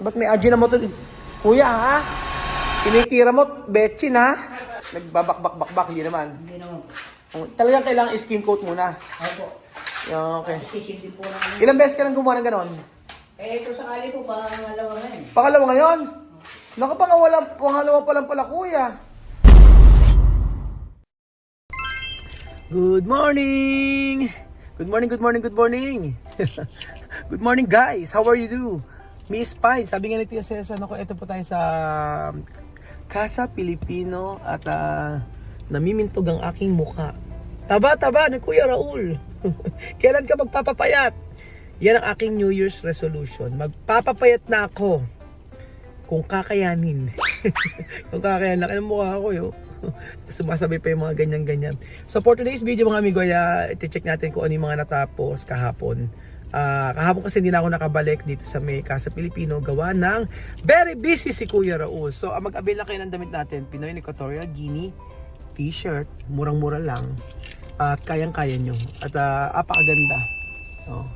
Ba't may Ajinomoto? Kuya ha? Tinitira mo, betchin ha? Nagbabak-bak-bak-bak, hindi naman. Hindi naman po. Talagang kailangan skim coat muna. Opo. Okay. Sisindi po namin. Ilang beses ka nang gumawa ng ganon? Ito sakali po, pangalawa ngayon. Pangalawa ngayon? Pangalawa pa lang pala kuya. Good morning! Good morning, good morning, good morning! Good morning guys! How are you do? Miss Pine, sabi nga ni Tia Cesar, ako, ito po tayo sa Casa Pilipino at namimintog ang aking mukha. Taba ni Kuya Raul. Kailan ka magpapapayat? Yan ang aking New Year's resolution. Magpapapayat na ako. Kung kakayanin. Kung kakayanin. Laki ng mukha ako yo. Sumasabay pa yung mga ganyan-ganyan. So for today's video mga amigo, iti-check natin kung ano yung mga natapos kahapon. Kahapon kasi hindi na ako nakabalik dito sa may Casa Pilipino. Gawa ng very busy si Kuya Raul. So mag-avail na kayo ng damit natin. Pinoy Equatorial Guinea t-shirt. Murang-mura lang. At kayang-kaya nyo. At apakaganda. Oh.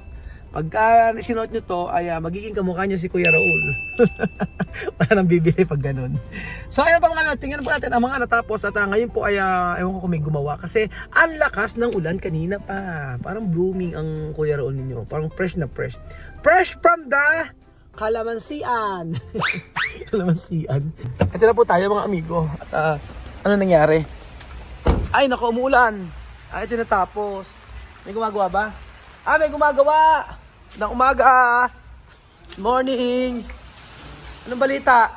Pagka sinuot nyo to, ay magiging kamukha nyo si Kuya Raul. Wala nang bibili pag ganun. So ayun pa mga, tingnan po natin ang mga natapos. At ngayon po ay, ewan ko kung may gumawa. Kasi ang lakas ng ulan kanina pa. Parang blooming ang Kuya Raul ninyo. Parang fresh na fresh. Fresh from the Kalamansian. Kalamansian. Ito na po tayo mga amigo. At ano nangyari? Ay naku, umuulan. Ay ito natapos. May gumagawa ba? May gumagawa! Ng umaga! Morning! Anong balita?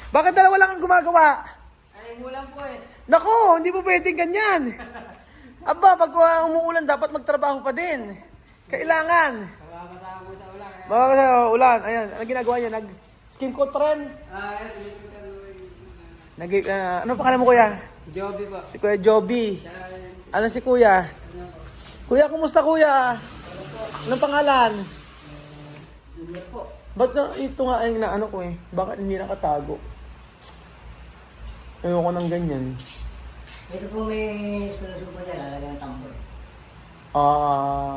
Bakit dalawa lang ang gumagawa? Ay, ulan po eh. Nako, hindi po pwedeng ganyan. Aba, pag umuulan, dapat magtrabaho pa din. Kailangan. Mababasa po sa ulan. Mababasa sa ulan. Ayan, anong ginagawa niya? Nag-skin coat pa rin? Ano pangalan mo kuya? Joby po. Si Kuya Joby. Ano si kuya? Kuya, kumusta kuya? Anong pangalan? Junior po. Ba't na, ito nga ay inaano ko eh. Bakit hindi nakatago? Ayoko ng ganyan. Ito po may sunusubo niya, lalagyan ng tambol.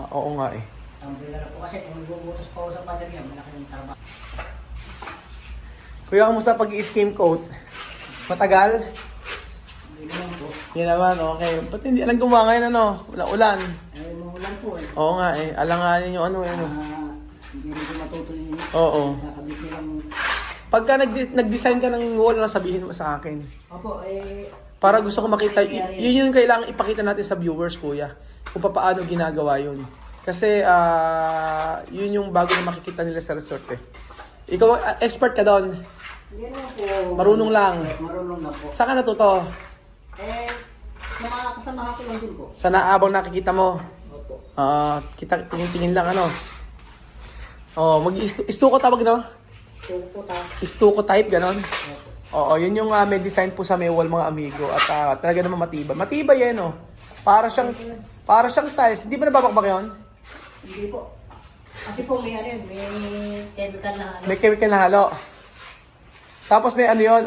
Oo nga eh. Tambol na po kasi kung magbubutas pa ako sa pader niya, malaki ng trabaho. Kuya, kamusta pag-i-skim coat? Matagal? Hindi naman po. Yan naman, okay. Ba't hindi alam gumawa ngayon ano? Wala ulan. Ay, umuulan po eh. Oo nga eh. Alanganin yung ano eh. No? Hindi rin po matutuloy niya. Oo. Nakabit nilang... Pagka nag-design ka ng wall, sabihin mo sa akin. Opo, eh... Para gusto ko makita, yun yung kailangan ipakita natin sa viewers, kuya. Kung paano ginagawa yun. Kasi, yun yung bago na makikita nila sa resort eh. Ikaw, expert ka doon. Hindi naman po. Marunong lang. Marunong lang po. Saan ka natuto? Eh, mga kasama ko lang din po. Sa naabang nakikita mo? Opo. Tingin lang ano. Istuko tawag no? Istuko type, ganon? Opo. Oo, yun yung may design po sa may wall mga amigo. At talaga naman matibay. Matibay yan oh. Para siyang tiles. Hindi ba nababakbak yun? Hindi po. Kasi po may ano yun, may chemical na ano. May chemical na halo. Tapos may ano yun,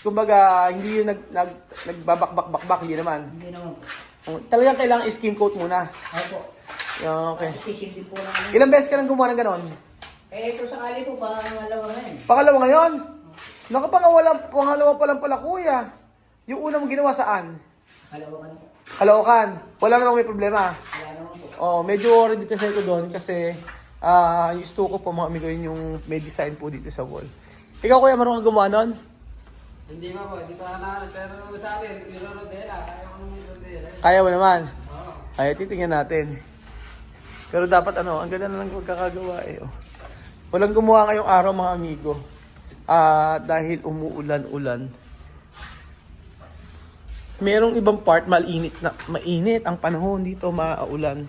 kumbaga hindi yung nagbabakbak-bakbak, hindi naman. Hindi naman po. Talagang kailangan skim coat muna. Opo. Okay. Sisindi po namin. Ilang beses ka nang gumawa ng ganon? Ito sakali po, pangalawa ngayon. Pangalawa ngayon? Naku, pangalawa pa lang pala kuya. Yung una mong ginawa saan? Kalawa ka na po. Caloocan. Wala namang may problema. Wala naman po. Medyo worried kasi ako doon kasi yung stuko po mga amigo yun yung may design po dito sa wall. Ikaw kuya, marunong kang gumawa nun? Hindi pa po, hindi pa na, pero sa akin, nilorodela, kaya ko nung nilorodela. Kaya mo naman? Oo. Ay, titingnan natin. Pero dapat ang ganda na lang pagkakagawa eh. Oh. Walang gumawa ngayong araw mga amigo. Dahil umuulan-ulan. Merong ibang part mainit ang panahon dito, maulan.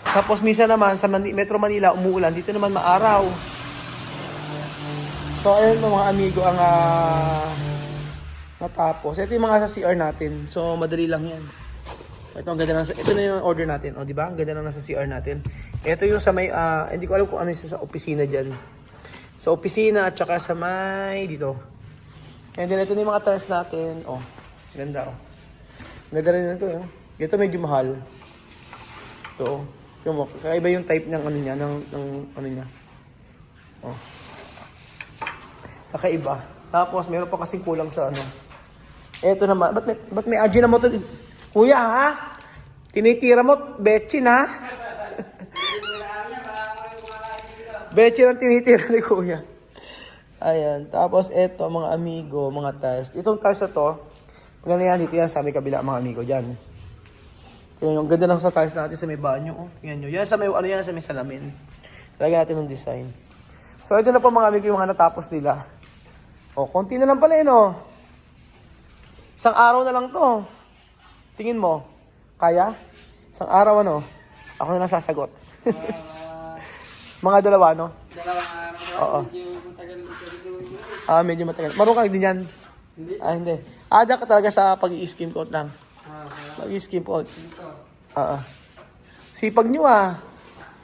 Tapos minsan naman sa Metro Manila umuulan, dito naman maaraw. So ayun mga amigo ang natapos. Ito yung mga sa CR natin. So madali lang 'yan. Ito na yung order natin, di ba? Ang ganda na nasa CR natin. Ito yung sa may hindi ko alam kung ano yung sa opisina diyan. Sa opisina at saka sa may dito. And then ito na yung mga tiles natin. Ganda oh. Ganda rin ito eh. Ito medyo mahal. Ito. Yung kakaiba yung type ng ano niya, ng ano niya. Oh. Kakaiba. Tapos, meron pa kasing kulang sa ano. Eto naman. Ba't may Ajinomoto? Kuya, ha? Tinitira mo, Betchin, ha? Betchin ang tinitira ni Kuya. Ayan. Tapos, eto, mga amigo, mga tiles. Itong tiles na to, maganda yan, dito yan sa may kabila, mga amigo, dyan. Yan, yung ganda lang sa tiles natin sa may banyo. Oh. Yan nyo. Yan sa may, ano yan, sa may salamin. Lagyan natin ng design. So, ito na po mga amigo yung mga natapos nila. O, konti na lang pala yun, oh. Isang araw na lang to. Tingin mo, kaya? Isang araw, ano? Ako na lang sasagot. Mga dalawa, no? Dalawang araw. Oo. Medyo matagal dito. Medyo matagal. Marunong ka din yan? Hindi. Hindi. Diyan ka talaga sa pag-i-skim coat lang. Wala. Pag-i-skim coat. Dito. Sipag nyo, ah.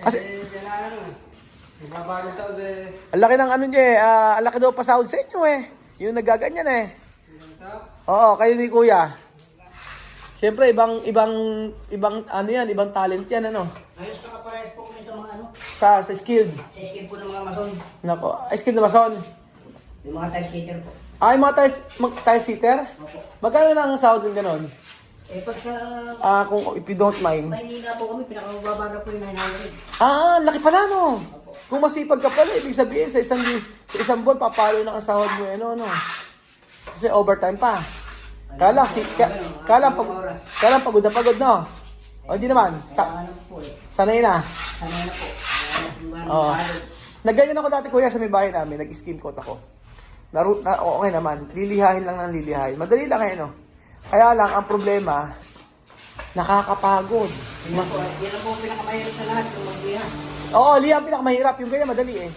Kasi, Kailangan na. Mababago tao de. ang laki ng ano nyo, eh. Ang laki daw pa sahod sa inyo, eh. Yung nagaganyan, eh. Oo, kayo ni Kuya. Siyempre, ibang ano yan, ibang talent yan, ano? Ayos na kaparehas po kami sa mga ano, Sa skilled. sa skin po ng mga mason. Nako, skilled na mason. Yung mga type-sitter po. Yung mga tiles sitter? Opo. Magkano na ang sahod din ganon? Eh, pagka Kung if you don't mind. Maynila po kami, pinakamababa na po yung 900. Laki pala, no? Kung masipag ka pala, ibig sabihin, sa isang buwan, papalo na ang sahod mo, ano? Kasi overtime pa. Kala pagod na pagod, no? O, di naman. Ano po eh. Sanay na. Sanay na po. Oo. Nagganyan ako dati, Kuya, sa may bahay namin. Nag-skim coat ako. Okay naman. Lilihahin lang ng lilihahin. Madali lang eh, no? Kaya lang, ang problema, nakakapagod. Yan ang po pinakamahirap sa lahat, yung magbihan. Oo, liha ang pinakamahirap. Yung ganyan, madali eh.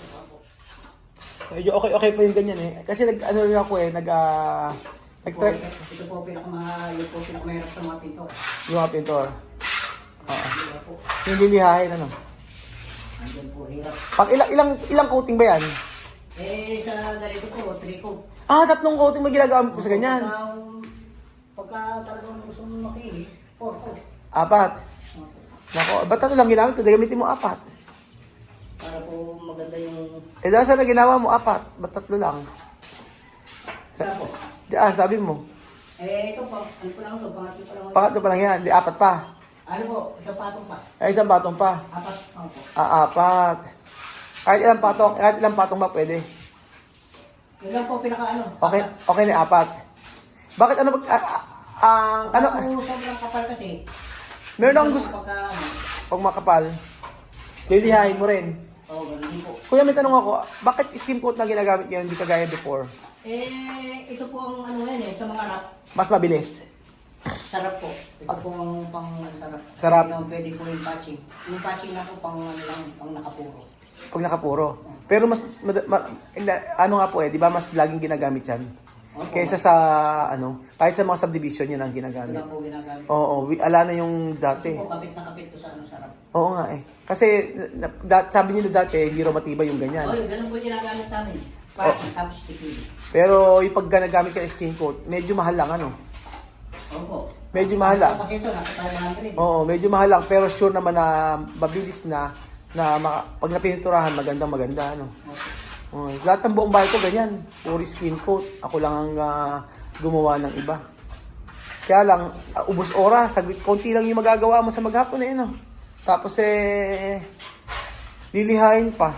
Medyo okay po yung ganyan eh. Kasi ano rin ako eh, nag-try. Ito po pinakamahirap sa mga pintor. Yung mga pintor. Oo. Diba po? Yung lilihahin, ano. Andyan po, hirap. Pag ilang coating ba yan? Eh, sa ganito po, 3 coat. 3 coating mo ginagawa mo sa ganyan. Pagka talagang gusto mo makinis, 4 coat. 4. Nako, ba't 3 lang ginamit ko? Gamitin mo 4. Para po maganda yung... Dahil saan na ginawa mo 4? Ba't 3 lang? Saan po? Diyan, sabi mo. Ito po, ano po lang ito, pangatlo pa lang. Pangatlo pa lang yan, di 4 pa. Ano po, isang patong pa. Isang patong pa. 4, po. 4. Kahit ilang patong ba pwede? Yun lang po, pinaka-ano. Okay na 4. Bakit ano Sobrang kapal kasi. meron akong gusto, Pagka, pag makapal, lilihain mo rin. ganun din po. Kuya, may tanong ako, bakit skim coat na ginagamit ngayon, hindi kagaya before? Ito po ang ano yan sa mga rap. Mas mabilis. Sarap po. Ito po ang sarap. Sarap. Pwede po yung patching. Yung patching na po pang nakapuro. Pag nakapuro. Pero mas, ano nga po di ba mas laging ginagamit yan? Kaysa sa, kahit sa mga subdivision yun ang Ito ginagamit. lang po ginagamit. Oo, ala na yung dati. Kasi po kapit na kapit to sa sarap. Oo nga eh. Kasi, sabi nila dati, hindi raw matibay yung ganyan. Ganun po ginagamit namin. Patching, tapos tikili. Pero, yung pag ginagamit ka ng skin coat, medyo mahal lang, Opo. Medyo mahal lang. Kasi ito, nasa 500. Oo, medyo mahal lang. Pero sure naman na mabilis na pag napiniturahan, maganda, lahat ng buong bahay ko ganyan. Puri skin coat. Ako lang ang gumawa ng iba. Kaya lang, ubos oras. Konti lang yung magagawa mo sa maghapon Tapos lilihain pa.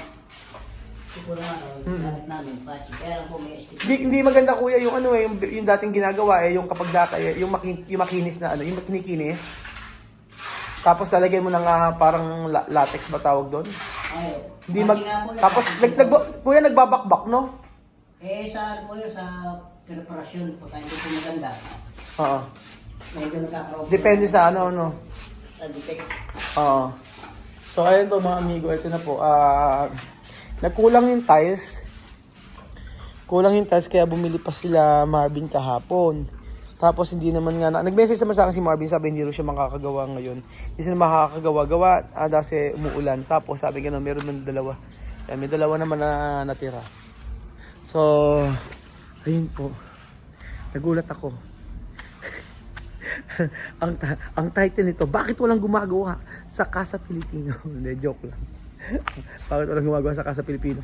Siguro nga, ginamit namin, patching. Kaya lang po may stick. Hindi maganda, Kuya, yung yung dating ginagawa yung kapag yung makinis na yung kinikinis. Tapos lalagyan mo ng parang latex ba tawag doon? Hindi tapos Kuya nagbabakbak, no? Sa po yun, sa preparasyon po tayo dito maganda. Oo. Medyo nagkakaroon. Depende sa no? Sa defect. Oo. So ayun to mga amigo, ito na po. Nagkulang yung tiles. Kulang yung tiles kaya bumili pa sila Marvin kahapon. Tapos hindi naman nga nag-message naman sa akin si Marvin, sabi hindi rin siya makakagawa ngayon. Hindi sila makakagawa kasi umuulan. Tapos sabi gano'n, meron man 2. Yan, may 2 naman na natira. So, ayun po. Nagulat ako. ang title nito, bakit walang gumagawa sa Casa Pilipino? Hindi, joke lang. Bakit walang gumagawa sa Casa Pilipino?